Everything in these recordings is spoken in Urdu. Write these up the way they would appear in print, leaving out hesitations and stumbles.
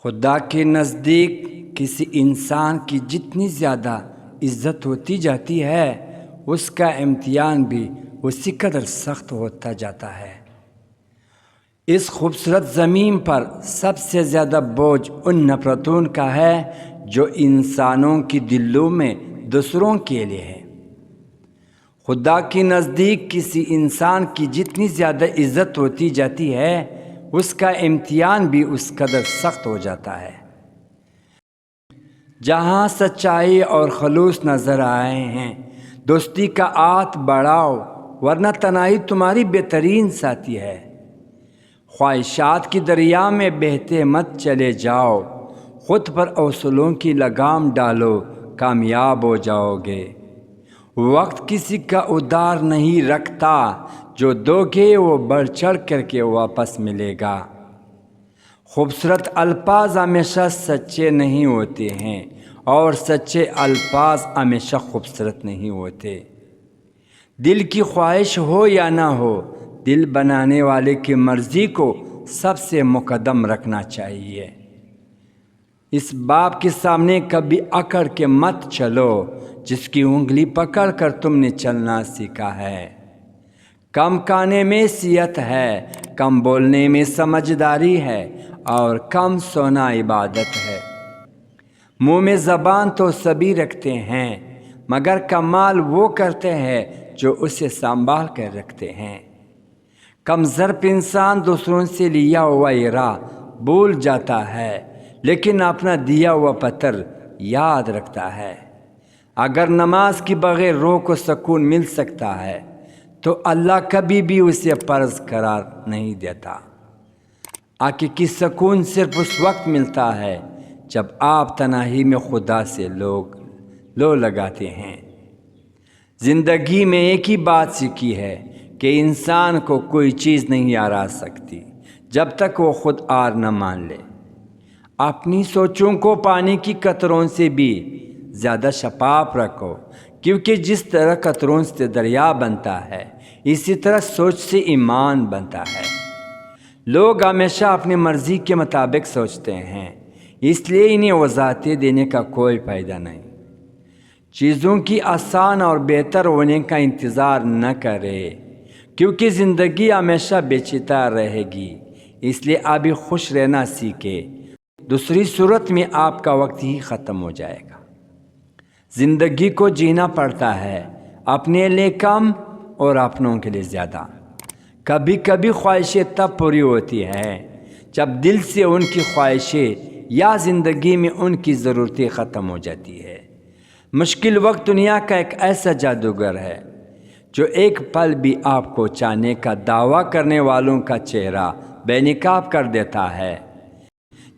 خدا کے نزدیک کسی انسان کی جتنی زیادہ عزت ہوتی جاتی ہے اس کا امتحان بھی اسی قدر سخت ہوتا جاتا ہے۔ اس خوبصورت زمین پر سب سے زیادہ بوجھ ان نفرتوں کا ہے جو انسانوں کی دلوں میں دوسروں کے لیے ہے۔ خدا کے نزدیک کسی انسان کی جتنی زیادہ عزت ہوتی جاتی ہے اس کا امتحان بھی اس قدر سخت ہو جاتا ہے۔ جہاں سچائی اور خلوص نظر آئے ہیں دوستی کا ہاتھ بڑھاؤ ورنہ تنہائی تمہاری بہترین ساتھی ہے۔ خواہشات کی دریا میں بہتے مت چلے جاؤ، خود پر اصولوں کی لگام ڈالو، کامیاب ہو جاؤ گے۔ وقت کسی کا ادھار نہیں رکھتا، جو دو گے وہ بڑھ چڑھ کر کے واپس ملے گا۔ خوبصورت الفاظ ہمیشہ سچے نہیں ہوتے ہیں اور سچے الفاظ ہمیشہ خوبصورت نہیں ہوتے۔ دل کی خواہش ہو یا نہ ہو، دل بنانے والے کی مرضی کو سب سے مقدم رکھنا چاہیے۔ اس باپ کے سامنے کبھی اکڑ کے مت چلو جس کی انگلی پکڑ کر تم نے چلنا سیکھا ہے۔ کم کھانے میں صحت ہے، کم بولنے میں سمجھداری ہے اور کم سونا عبادت ہے۔ منہ میں زبان تو سبھی رکھتے ہیں مگر کمال وہ کرتے ہیں جو اسے سنبھال کر رکھتے ہیں۔ کم ظرف انسان دوسروں سے لیا ہوا ہیرا بھول جاتا ہے لیکن اپنا دیا ہوا پتھر یاد رکھتا ہے۔ اگر نماز کی بغیر روح کو سکون مل سکتا ہے تو اللہ کبھی بھی اسے فرض قرار نہیں دیتا۔ حقیقی سکون صرف اس وقت ملتا ہے جب آپ تنہائی میں خدا سے لو لگاتے ہیں۔ زندگی میں ایک ہی بات سیکھی ہے کہ انسان کو کوئی چیز نہیں ہرا سکتی جب تک وہ خود ہار نہ مان لے۔ اپنی سوچوں کو پانی کی قطروں سے بھی زیادہ شفاف رکھو، کیونکہ جس طرح قطروں سے دریا بنتا ہے اسی طرح سوچ سے ایمان بنتا ہے۔ لوگ ہمیشہ اپنی مرضی کے مطابق سوچتے ہیں، اس لیے انہیں وضاحتیں دینے کا کوئی فائدہ نہیں۔ چیزوں کی آسان اور بہتر ہونے کا انتظار نہ کرے کیونکہ زندگی ہمیشہ پیچیدہ رہے گی، اس لیے ابھی خوش رہنا سیکھے، دوسری صورت میں آپ کا وقت ہی ختم ہو جائے گا۔ زندگی کو جینا پڑتا ہے، اپنے لیے کم اور اپنوں کے لیے زیادہ۔ کبھی کبھی خواہشیں تب پوری ہوتی ہیں جب دل سے ان کی خواہشیں یا زندگی میں ان کی ضرورتیں ختم ہو جاتی ہے۔ مشکل وقت دنیا کا ایک ایسا جادوگر ہے جو ایک پل بھی آپ کو چاہنے کا دعویٰ کرنے والوں کا چہرہ بے نقاب کر دیتا ہے۔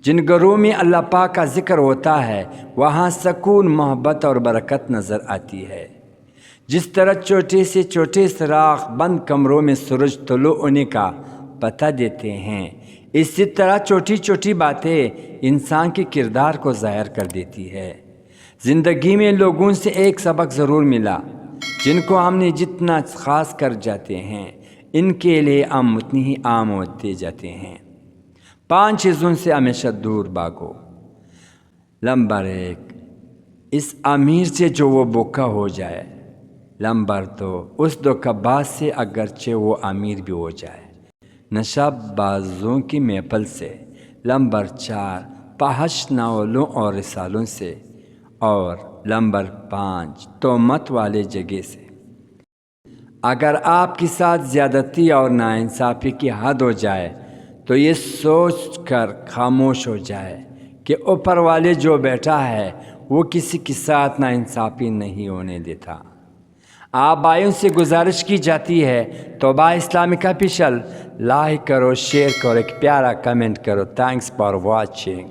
جن گھروں میں اللہ پاک کا ذکر ہوتا ہے وہاں سکون، محبت اور برکت نظر آتی ہے۔ جس طرح چھوٹے سے چھوٹے سراغ بند کمروں میں سورج طلوع ہونے کا پتہ دیتے ہیں، اسی طرح چھوٹی چھوٹی باتیں انسان کے کردار کو ظاہر کر دیتی ہے۔ زندگی میں لوگوں سے ایک سبق ضرور ملا، جن کو ہم نے جتنا خاص کر جاتے ہیں ان کے لیے ہم اتنی ہی عام ہوتے جاتے ہیں۔ 5 چیزوں سے ہمیشہ دور بھاگو۔ نمبر 1، اس امیر سے جو وہ بھوکا ہو جائے۔ نمبر 2، اس دھوکہ باز سے اگرچہ وہ امیر بھی ہو جائے۔ نشہ بازوں کی محفل سے۔ نمبر 4، فحش ناولوں اور رسالوں سے۔ اور نمبر 5، تہمت والے جگہ سے۔ اگر آپ کے ساتھ زیادتی اور ناانصافی کی حد ہو جائے تو یہ سوچ کر خاموش ہو جائے کہ اوپر والے جو بیٹھا ہے وہ کسی کے ساتھ ناانصافی نہیں ہونے دیتا۔ آپ بھائیوں سے گزارش کی جاتی ہے توبہ اسلامک آفیشل لائک کرو، شیئر کرو، ایک پیارا کمنٹ کرو۔ Thanks for watching.